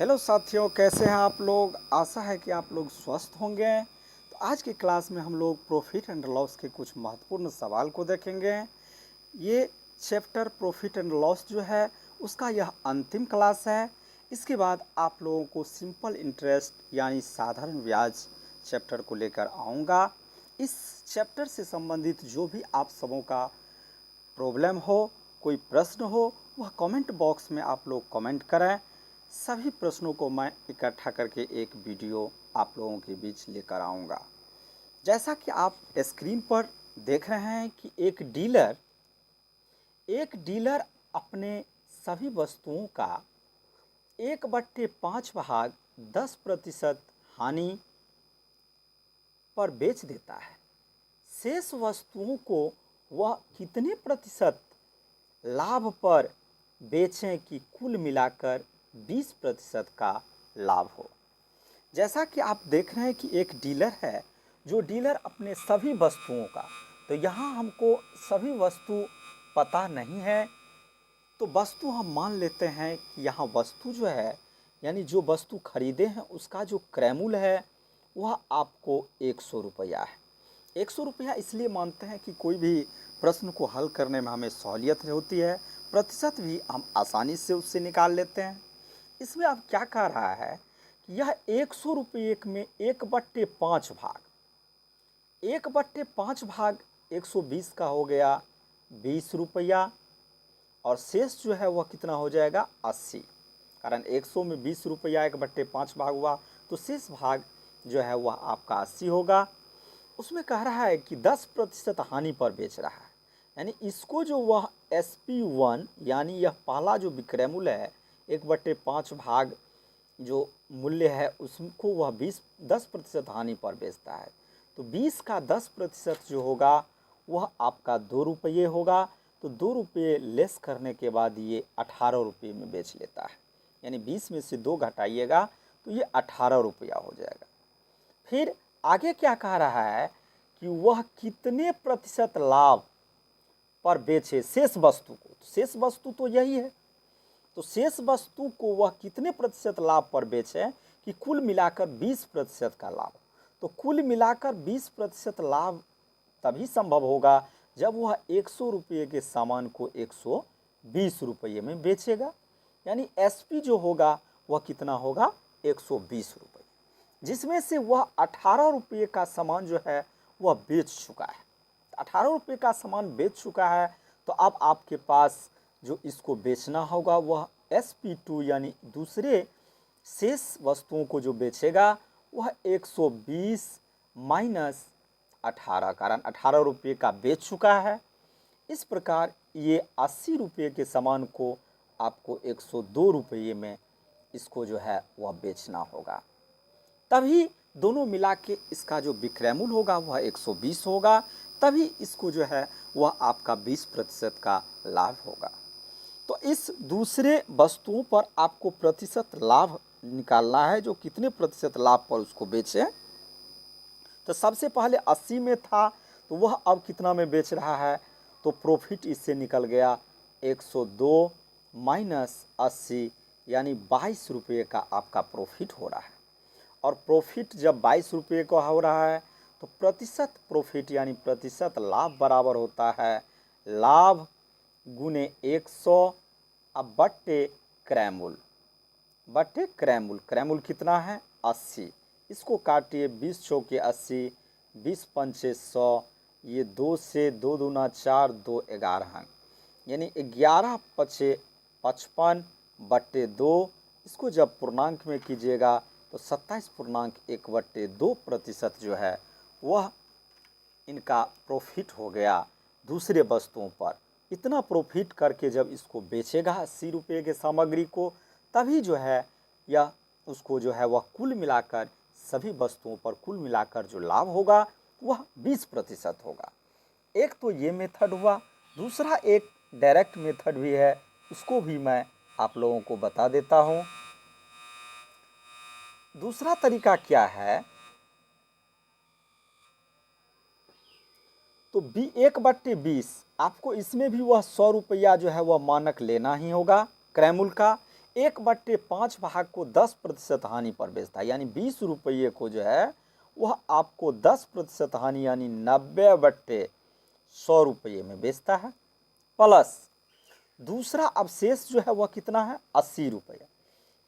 Hello साथियों, कैसे हैं आप लोग। आशा है कि आप लोग स्वस्थ होंगे। तो आज की क्लास में हम लोग प्रॉफिट एंड लॉस के कुछ महत्वपूर्ण सवाल को देखेंगे। ये चैप्टर प्रॉफिट एंड लॉस जो है उसका यह अंतिम क्लास है। इसके बाद आप लोगों को सिंपल इंटरेस्ट यानी साधारण ब्याज चैप्टर को लेकर आऊँगा। इस चैप्टर से संबंधित जो भी आप सबों का प्रॉब्लम हो, कोई प्रश्न हो, वह कमेंट बॉक्स में आप लोग कमेंट करें। सभी प्रश्नों को मैं इकट्ठा करके एक वीडियो आप लोगों के बीच लेकर आऊँगा। जैसा कि आप स्क्रीन पर देख रहे हैं कि एक डीलर अपने सभी वस्तुओं का 1/5 भाग 10% हानि पर बेच देता है। शेष वस्तुओं को वह कितने प्रतिशत लाभ पर बेचें कि कुल मिलाकर 20% का लाभ हो। जैसा कि आप देख रहे हैं कि एक डीलर है, जो डीलर अपने सभी वस्तुओं का, तो यहाँ हमको सभी वस्तु पता नहीं है, तो वस्तु हम मान लेते हैं कि यहाँ वस्तु जो है यानी जो वस्तु खरीदे हैं उसका जो क्रय मूल्य है वह आपको 100 रुपया है। 100 रुपया इसलिए मानते हैं कि कोई भी प्रश्न को हल करने में हमें सहूलियत होती है, प्रतिशत भी हम आसानी से उससे निकाल लेते हैं। इसमें अब क्या कह रहा है कि यह 100 रुपये में 1/5 भाग, 1/5 भाग 120 का हो गया 20 रुपया, और शेष जो है वह कितना हो जाएगा 80। कारण 100 में 20 रुपया 1/5 भाग हुआ, तो शेष भाग जो है वह आपका 80 होगा। उसमें कह रहा है कि 10% हानि पर बेच रहा है, यानी इसको जो वह SP1 यानी यह पहला जो विक्रय मूल्य है 1/5 भाग जो मूल्य है उसको वह 10% हानि पर बेचता है। तो 20 का 10% जो होगा वह आपका 2 रुपये होगा। तो 2 रुपये लेस करने के बाद ये 18 रुपये में बेच लेता है, यानी 20 में से 2 घटाइएगा तो ये 18 रुपया हो जाएगा। फिर आगे क्या कह रहा है कि वह कितने प्रतिशत लाभ पर बेचे शेष वस्तु को। तो शेष वस्तु तो यही है, तो शेष वस्तु को वह कितने प्रतिशत लाभ पर बेचे कि कुल मिलाकर 20% का लाभ। तो कुल मिलाकर 20% लाभ तभी संभव होगा जब वह 100 रुपये के सामान को 120 रुपये में बेचेगा, यानी SP जो होगा वह कितना होगा 120 रुपये, जिसमें से वह 18 रुपये का सामान जो है वह बेच चुका है। 18 रुपये का सामान बेच चुका है, तो अब आपके पास जो इसको बेचना होगा वह SP2 यानी दूसरे शेष वस्तुओं को जो बेचेगा वह 120 माइनस 18, कारण 18 रुपये का बेच चुका है। इस प्रकार ये 80 रुपये के सामान को आपको 102 रुपये में इसको जो है वह बेचना होगा, तभी दोनों मिला के इसका जो विक्रय मूल्य होगा वह 120 होगा, तभी इसको जो है वह आपका 20% का लाभ होगा। तो इस दूसरे वस्तुओं पर आपको प्रतिशत लाभ निकालना है, जो कितने प्रतिशत लाभ पर उसको बेचे। तो सबसे पहले 80 में था, तो वह अब कितना में बेच रहा है, तो प्रॉफिट इससे निकल गया 102 माइनस 80, यानी 22 रुपये का आपका प्रॉफिट हो रहा है। और प्रॉफिट जब 22 रुपये का हो रहा है तो प्रतिशत प्रॉफिट यानी प्रतिशत लाभ बराबर होता है लाभ गुने 100 अब बट्टे क्रय मूल्य, बट्टे क्रय मूल्य। क्रय मूल्य कितना है 80, इसको काटिए 20 चौके 80, 20 पंचे 100, ये 2 से 2 दूना 4, 2 11 अंक, यानी 11 पचे 55 बट्टे 2। इसको जब पूर्णांक में कीजिएगा तो 27.1/2% जो है वह इनका प्रॉफिट हो गया दूसरे वस्तुओं पर। इतना प्रॉफिट करके जब इसको बेचेगा 80 रुपये के सामग्री को, तभी जो है यह उसको जो है वह कुल मिलाकर सभी वस्तुओं पर कुल मिलाकर जो लाभ होगा वह 20% होगा। एक तो ये मेथड हुआ, दूसरा एक डायरेक्ट मेथड भी है, उसको भी मैं आप लोगों को बता देता हूँ। दूसरा तरीका क्या है, तो 1/20 आपको इसमें भी वह 100 रुपया जो है वह मानक लेना ही होगा क्रय मूल्य का। 1/5 भाग को 10% हानि पर बेचता है, यानी 20 रुपये को जो है वह आपको 10% हानि यानी 90/100 रुपये में बेचता है। प्लस दूसरा अवशेष जो है वह कितना है, 80 रुपये।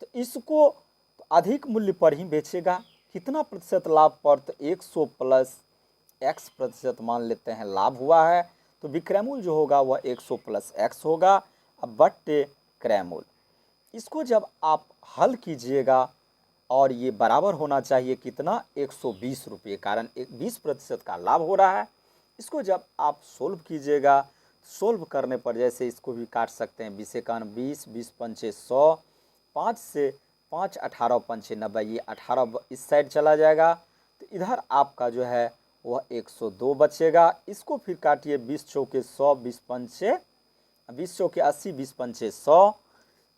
तो इसको अधिक मूल्य पर ही बेचेगा। कितना प्रतिशत लाभ पर, तो 100 प्लस x प्रतिशत मान लेते हैं लाभ हुआ है। तो विक्रय मूल्य जो होगा वह 100 प्लस x होगा, अब बट्टे क्रय मूल्य। इसको जब आप हल कीजिएगा और ये बराबर होना चाहिए कितना, 120 रुपये, कारण 20% का लाभ हो रहा है। इसको जब आप सोल्व कीजिएगा, सोल्व करने पर जैसे इसको भी काट सकते हैं, 20 एकान 20, 20 पंचे 100, 5 से 5 18 पंचे 90, ये 18 इस साइड चला जाएगा। तो इधर आपका जो है वह 102 बचेगा। इसको फिर काटिए, 20 चौके 100, 20 पंचे 20 चौके 80, 20 पंचे 100,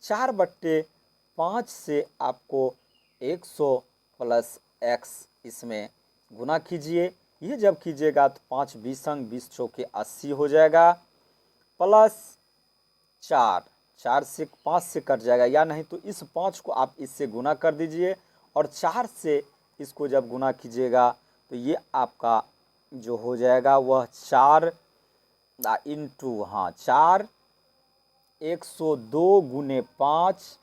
4/5 से आपको 100 प्लस x इसमें गुना कीजिए। ये जब कीजिएगा तो 5 20 अंग 20 चौके 80 हो जाएगा, प्लस 4 से 5 से कट जाएगा, या नहीं तो इस 5 को आप इससे गुना कर दीजिए और 4 से इसको जब गुना कीजिएगा तो ये आपका जो हो जाएगा वह 4 इंटू 4 102 गुने 5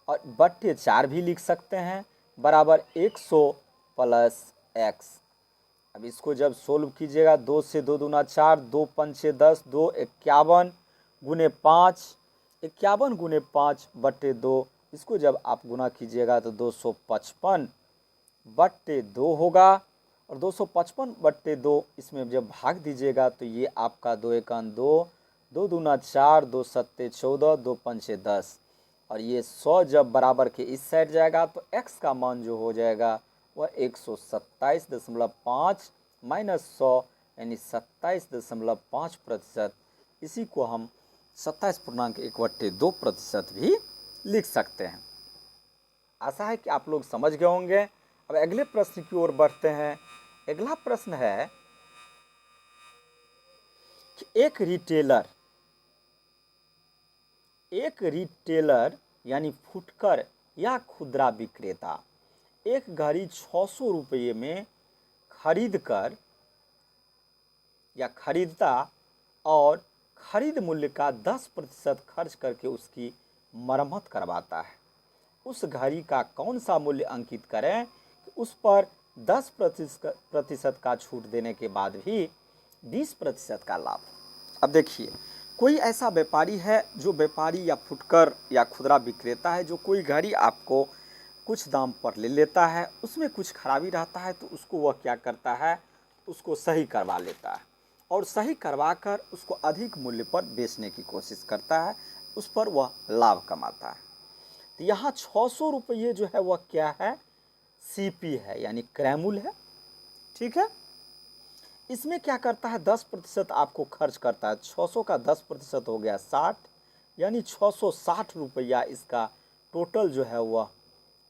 और बट्टे 4 भी लिख सकते हैं, बराबर 100 प्लस x। अब इसको जब सोल्व कीजिएगा, 2 से 2 दूना 4, 2 पंचे 10, 2 51 गुने 5, 51 गुने 5 बट्टे 2। इसको जब आप गुना कीजिएगा तो 255 बट्टे 2 होगा, और 255 बट्टे 2 इसमें जब भाग दीजिएगा तो ये आपका 2 एकान 2, 2 दूना 4, 2 सत्ते 14, 2 पंचे 10, और ये 100 जब बराबर के इस साइड जाएगा तो x का मान जो हो जाएगा वह 127.5 माइनस 100 यानी 27.5%। इसी को हम 27.1/2% भी लिख सकते हैं। आशा है कि आप लोग समझ गए होंगे। अब अगले प्रश्न की ओर बढ़ते हैं। अगला प्रश्न है कि एक रिटेलर यानी फुटकर या खुदरा विक्रेता एक घड़ी 600 रुपये में खरीदता और खरीद मूल्य का 10% खर्च करके उसकी मरम्मत करवाता है। उस घड़ी का कौन सा मूल्य अंकित करें कि उस पर 10% का छूट देने के बाद भी 20% का लाभ। अब देखिए, कोई ऐसा व्यापारी है जो व्यापारी या फुटकर या खुदरा विक्रेता है जो कोई घड़ी आपको कुछ दाम पर ले लेता है, उसमें कुछ खराबी रहता है तो उसको वह क्या करता है, उसको सही करवा लेता है और सही करवा कर उसको अधिक मूल्य पर बेचने की कोशिश करता है, उस पर वह लाभ कमाता है। तो यहाँ 600 रुपये जो है वह क्या है, सीपी है यानी क्रय मूल्य है। ठीक है, इसमें क्या करता है, 10% आपको खर्च करता है। 600 का 10% हो गया 60, यानी 660 रुपया इसका टोटल जो है वह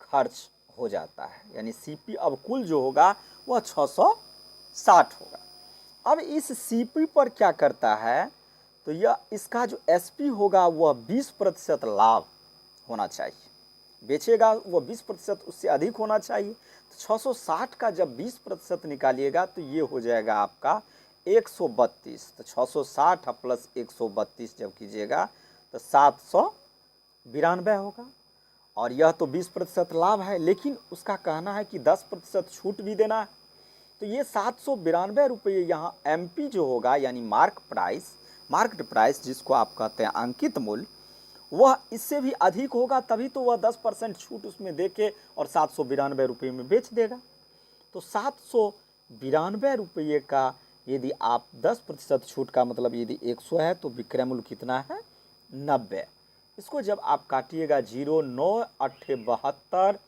खर्च हो जाता है, यानी सीपी अब कुल जो होगा वह 660 होगा। अब इस सीपी पर क्या करता है, तो यह इसका जो एसपी होगा वह 20% लाभ होना चाहिए, बेचेगा वह 20%, उससे अधिक होना चाहिए। तो 660 का जब 20% निकालिएगा तो ये हो जाएगा आपका 132। तो 660 प्लस 132 जब कीजिएगा तो 792 होगा, और यह तो 20% लाभ है, लेकिन उसका कहना है कि 10% छूट भी देना है। तो ये 792 रुपये यहाँ एमपी जो होगा यानी मार्केट प्राइस जिसको आप कहते हैं अंकित मूल्य, वह इससे भी अधिक होगा, तभी तो वह 10% छूट उसमें देके और 792 रुपये में बेच देगा। तो 792 रुपये का यदि आप 10% छूट का मतलब यदि 100 है तो विक्रय मूल्य कितना है, 90। इसको जब आप काटिएगा 0 9 8 72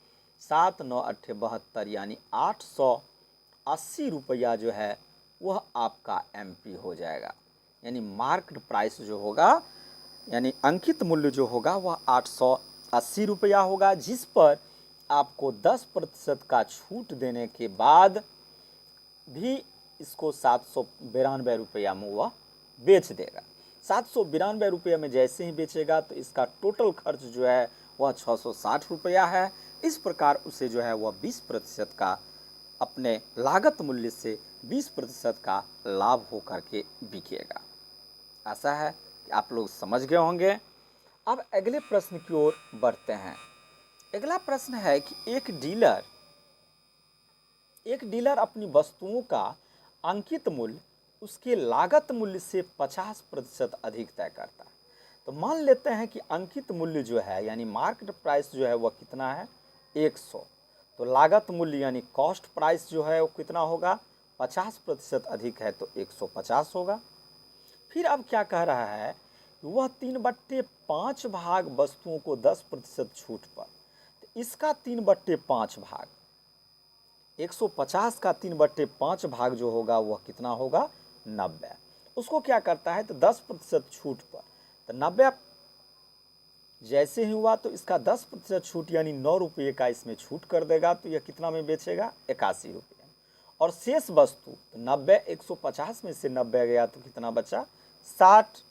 7 9 8 72 यानी 880 रुपया जो है वह आपका एमपी हो जाएगा, यानी मार्केट प्राइस जो होगा यानी अंकित मूल्य जो होगा वह 880 रुपया होगा, जिस पर आपको 10% का छूट देने के बाद भी इसको 792 रुपया में वह बेच देगा। 792 रुपये में जैसे ही बेचेगा तो इसका टोटल खर्च जो है वह 660 रुपया है। इस प्रकार उसे जो है वह 20% का अपने लागत मूल्य से 20% का लाभ हो करके बिकेगा। आशा है कि आप लोग समझ गए होंगे। अब अगले प्रश्न की ओर बढ़ते हैं। अगला प्रश्न है कि एक डीलर अपनी वस्तुओं का अंकित मूल्य उसके लागत मूल्य से 50% अधिक तय करता है। तो मान लेते हैं कि अंकित मूल्य जो है यानी मार्केट प्राइस जो है वह कितना है, 100। तो लागत मूल्य यानी कॉस्ट प्राइस जो है वो कितना होगा, 50% अधिक है तो 150 होगा। फिर अब क्या कह रहा है, वह 3/5 भाग वस्तुओं को 10% छूट पर, तो इसका 3/5 भाग 150 का 3/5 भाग जो होगा वह कितना होगा, 90। उसको क्या करता है तो 10% छूट पर, तो 90 जैसे ही हुआ तो इसका 10% छूट यानी 9 रुपये का इसमें छूट कर देगा। तो यह कितना में बेचेगा, 81 रुपये। और शेष वस्तु तो 90 150 में से 90 गया तो कितना बचा, 60।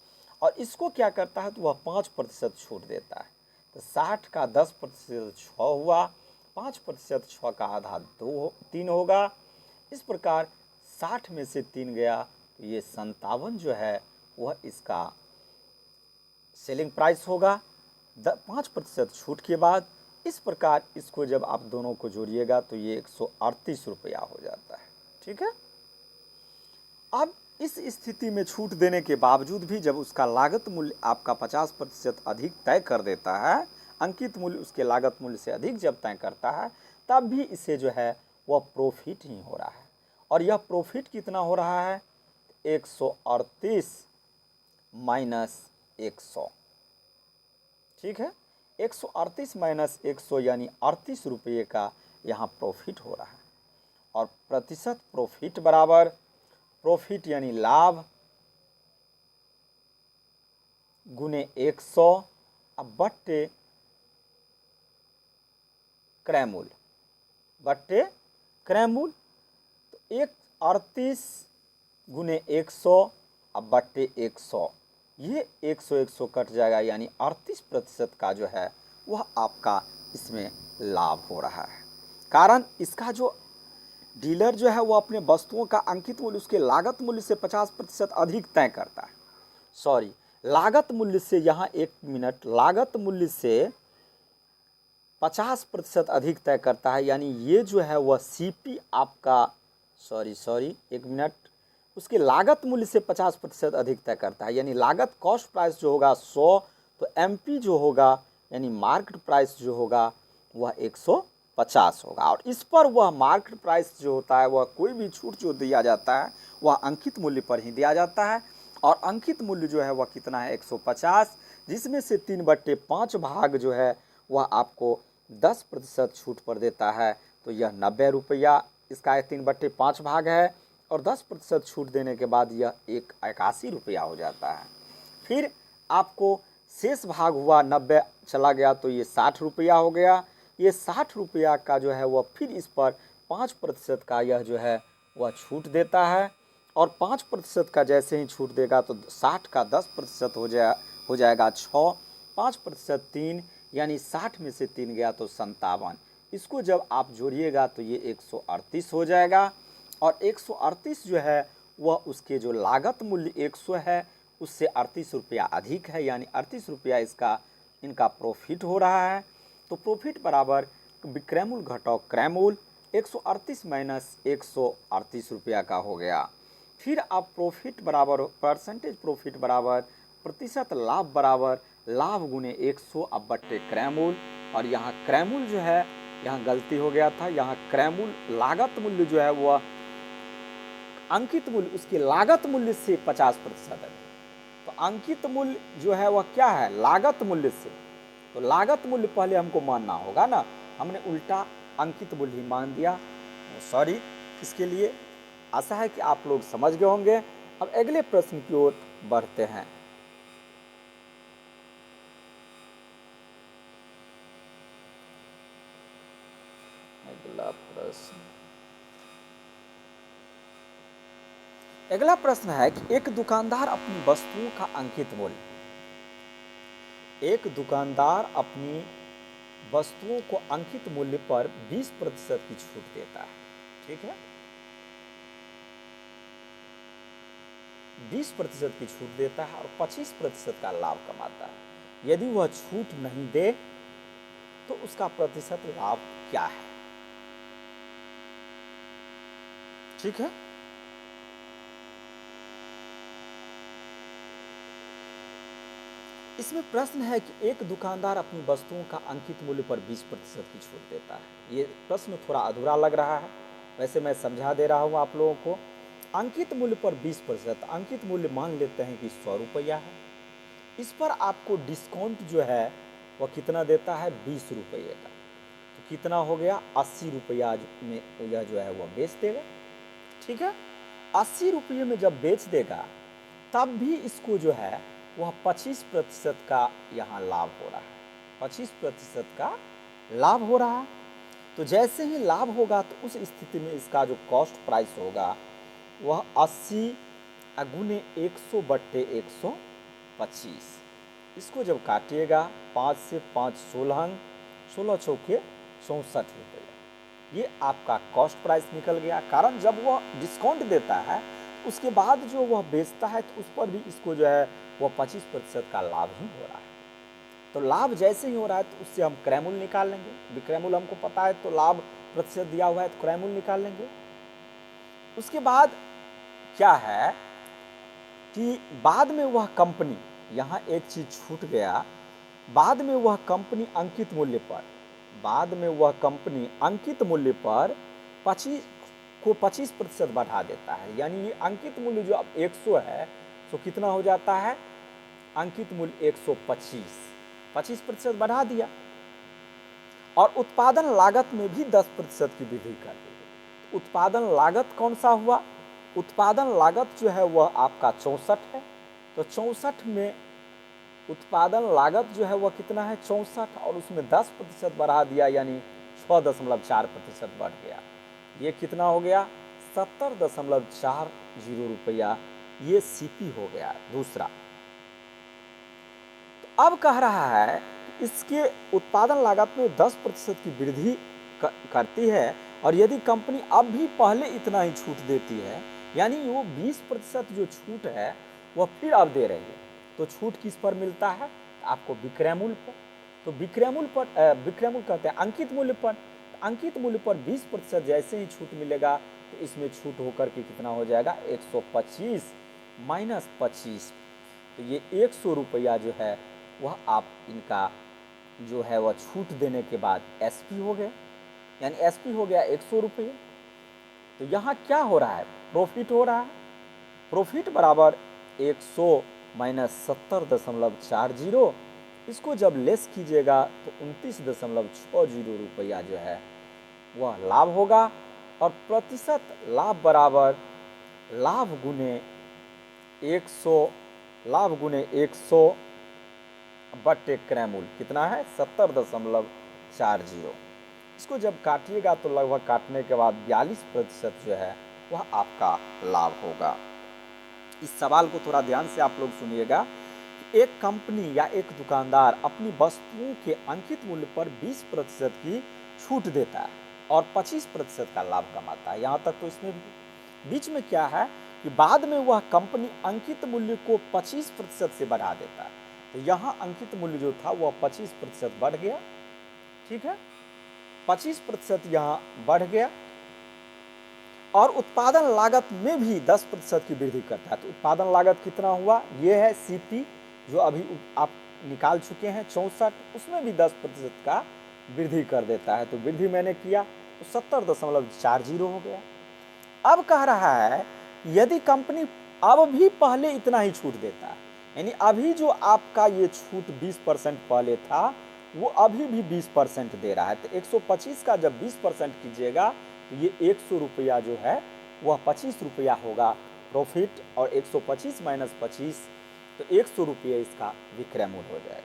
और इसको क्या करता है तो वह 5% छूट देता है। तो 60 का 10% 6 हुआ, 5% 6 का आधा 3 होगा। इस प्रकार 60 में से 3 गया तो ये 57 जो है वह इसका सेलिंग प्राइस होगा 5% छूट के बाद। इस प्रकार इसको जब आप दोनों को जोड़िएगा तो ये 138 रुपया हो जाता है। ठीक है। अब इस स्थिति में छूट देने के बावजूद भी जब उसका लागत मूल्य आपका 50% अधिक तय कर देता है, अंकित मूल्य उसके लागत मूल्य से अधिक जब तय करता है, तब भी इसे जो है वह प्रॉफिट ही हो रहा है। और यह प्रॉफिट कितना हो रहा है, 138 माइनस 100। ठीक है, 138 माइनस 100 यानी 38 रुपये का यहाँ प्रॉफिट हो रहा है। और प्रतिशत प्रॉफिट बराबर प्रॉफिट यानी लाभ गुने 100 अब बट्टे क्रय मूल्य तो 38 गुने 100 अब बट्टे 100, ये 100 कट जाएगा यानी 38% का जो है वह आपका इसमें लाभ हो रहा है। कारण इसका जो डीलर जो है वो अपने वस्तुओं का अंकित मूल्य उसके लागत मूल्य से 50% अधिक तय करता है। सॉरी, लागत मूल्य से, यहाँ एक मिनट, लागत मूल्य से 50% अधिक तय करता है। यानी ये जो है वह सीपी आपका, सॉरी एक मिनट, उसके लागत मूल्य से 50% अधिक तय करता है। यानी लागत कॉस्ट प्राइस जो होगा 100, तो एमपी जो होगा यानी मार्केट प्राइस जो होगा वह 150 होगा। और इस पर वह मार्केट प्राइस जो होता है वह कोई भी छूट जो दिया जाता है वह अंकित मूल्य पर ही दिया जाता है। और अंकित मूल्य जो है वह कितना है, 150, जिसमें से 3/5 भाग जो है वह आपको 10% छूट पर देता है। तो यह 90 रुपया इसका 3/5 भाग है। और 10% छूट देने के बाद यह 81 रुपया हो जाता है। फिर आपको शेष भाग हुआ 90 चला गया तो ये 60 रुपया हो गया। ये 60 रुपया का जो है वह फिर इस पर 5% का यह जो है वह छूट देता है। और 5% का जैसे ही छूट देगा तो 60 का 10% हो जाएगा 6, 5% 3, यानी 60 में से 3 गया तो 57। इसको जब आप जोड़िएगा तो ये 138 हो जाएगा। और 138 जो है वह उसके जो लागत मूल्य 100 है उससे 38 रुपया अधिक है, यानी 38 रुपया इनका प्रॉफिट हो रहा है। तो प्रॉफिट बराबर विक्रय मूल्य घटाओ क्रय मूल्य, 138 माइनस 138 रुपया का हो गया। फिर आप प्रॉफिट बराबर परसेंटेज प्रॉफिट बराबर प्रतिशत लाभ बराबर लाभ गुने 100 अब बट्टे क्रय मूल्य। और यहाँ क्रय मूल्य जो है, यहाँ गलती हो गया था, यहाँ क्रय मूल्य लागत मूल्य जो है वह अंकित मूल्य उसके लागत मूल्य से 50% है। तो अंकित मूल्य जो है वह क्या है, लागत मूल्य से। तो लागत मूल्य पहले हमको मानना होगा ना, हमने उल्टा अंकित मूल्य ही मान दिया, सॉरी इसके लिए। आशा है कि आप लोग समझ गए होंगे। अब अगले प्रश्न की ओर बढ़ते हैं। अगला प्रश्न है कि एक दुकानदार अपनी वस्तुओं का अंकित मूल्य वस्तुओं को अंकित मूल्य पर 20% की छूट देता है। ठीक है, 20% की छूट देता है और 25% का लाभ कमाता है। यदि वह छूट नहीं दे तो उसका प्रतिशत लाभ क्या है? ठीक है, इसमें प्रश्न है कि एक दुकानदार अपनी वस्तुओं का अंकित मूल्य पर 20% की छूट देता है। ये प्रश्न थोड़ा अधूरा लग रहा है, वैसे मैं समझा दे रहा हूँ आप लोगों को। अंकित मूल्य पर 20%, अंकित मूल्य मान लेते हैं कि 100 रुपया है। इस पर आपको डिस्काउंट जो है वह कितना देता है? 20 रुपये का। तो कितना हो गया? 80 रुपया में यह जो है वह बेच देगा। ठीक है, 80 रुपये में जब बेच देगा तब भी इसको जो है वह 25% का यहाँ लाभ हो रहा है। 25% का लाभ हो रहा है। तो जैसे ही लाभ होगा तो उस स्थिति में इसका जो कॉस्ट प्राइस होगा वह 80 गुने 100/125। इसको जब काटिएगा 5 से 5 16 अंक, 16 चौके 64 रुपये। ये आपका कॉस्ट प्राइस निकल गया। कारण जब वह डिस्काउंट देता है उसके बाद जो वह बेचता है तो उस पर भी इसको जो है वह 25% का लाभ ही हो रहा है। तो लाभ जैसे ही हो रहा है तो उससे हम क्रय मूल्य निकाल लेंगे। विक्रय मूल्य हमको पता है तो लाभ प्रतिशत दिया हुआ है तो क्रय मूल्य निकाल लेंगे। उसके बाद क्या है कि बाद में वह कंपनी, यहाँ एक चीज छूट गया, बाद में वह कंपनी अंकित मूल्य पर, बाद में वह कंपनी अंकित मूल्य पर 25% बढ़ा देता है। यानी ये अंकित मूल्य जो अब 100 है तो कितना हो जाता है? अंकित मूल्य 125, 25% बढ़ा दिया। और उत्पादन लागत में भी 10% की वृद्धि कर दी। उत्पादन लागत कौन सा हुआ? उत्पादन लागत जो है वह आपका 64 है। तो 64 में उत्पादन लागत जो है वह कितना है? 64, और उसमें 10% बढ़ा दिया यानी 6.4% बढ़ गया। ये कितना हो गया? 70.40 रुपया। ये सीपी हो गया दूसरा। तो अब कह रहा है इसके उत्पादन लागत में 10% की वृद्धि करती है, और यदि कंपनी अब भी पहले इतना ही छूट देती है, यानी वो 20% जो छूट है वह फिर अब दे रही है, तो छूट किस पर मिलता है? आपको विक्रय मूल्य पर। तो विक्रय मूल्य पर, विक्रय मूल्य कहते हैं अंकित मूल्य पर। अंकित मूल्य पर 20% जैसे ही छूट मिलेगा तो इसमें छूट होकर के कितना हो जाएगा? 125 माइनस 25। तो ये 100 रुपया जो है वह आप इनका जो है वह छूट देने के बाद एसपी हो गया, यानी एसपी हो गया 100 रुपये। तो यहाँ क्या हो रहा है? प्रॉफिट हो रहा है। प्रॉफिट बराबर 100 माइनस 70.40। इसको जब लेस कीजिएगा तो 29.60 रुपया जो है वह लाभ होगा। और प्रतिशत लाभ बराबर लाभ गुने 100, लाभ गुने 100 बटे क्रय मूल्य कितना है? 70.40। इसको जब काटिएगा तो लगभग काटने के बाद 42% जो है वह आपका लाभ होगा। इस सवाल को थोड़ा ध्यान से आप लोग सुनिएगा। एक कंपनी या एक दुकानदार अपनी वस्तुओं के अंकित मूल्य पर 20% की छूट देता है और 25% का लाभ कमाता है। यहाँ तक तो इसमें बीच में क्या है कि बाद में वह कंपनी अंकित मूल्य को 25% से बढ़ा देता है। तो यहाँ अंकित मूल्य जो था वह 25% बढ़ गया। ठीक है, 25% यहाँ बढ़ गया। और उत्पादन लागत में भी 10% की वृद्धि करता है। तो उत्पादन लागत कितना हुआ? ये है सीपी जो अभी आप निकाल चुके हैं 64, उसमें भी 10% का वृद्धि कर देता है। तो वृद्धि मैंने किया तो 70.40 हो गया। अब कह रहा है यदि कंपनी अब भी पहले इतना ही छूट देता है, यानी अभी जो आपका ये छूट 20% पहले था वो अभी भी 20% दे रहा है। तो 125 का जब 20% कीजिएगा तो ये 100 रुपया जो है वह 25 रुपया होगा प्रॉफिट, और 125 माइनस 25 तो 100 रुपये इसका विक्रय मूल्य हो जाएगा।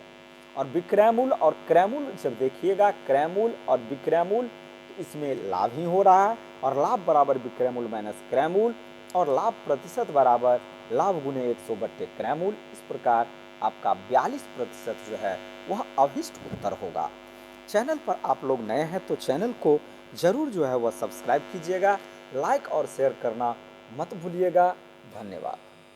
और विक्रय मूल्य और क्रय मूल्य जब देखिएगा, क्रय मूल्य और विक्रय मूल्य, तो इसमें लाभ ही हो रहा है। और लाभ बराबर विक्रय मूल्य माइनस क्रय मूल्य, और लाभ प्रतिशत बराबर लाभ गुने 100 बट्टे क्रय मूल्य। इस प्रकार आपका 42% जो है वह अभिष्ट उत्तर होगा। चैनल पर आप लोग नए हैं तो चैनल को ज़रूर जो है वह सब्सक्राइब कीजिएगा, लाइक और शेयर करना मत भूलिएगा। धन्यवाद।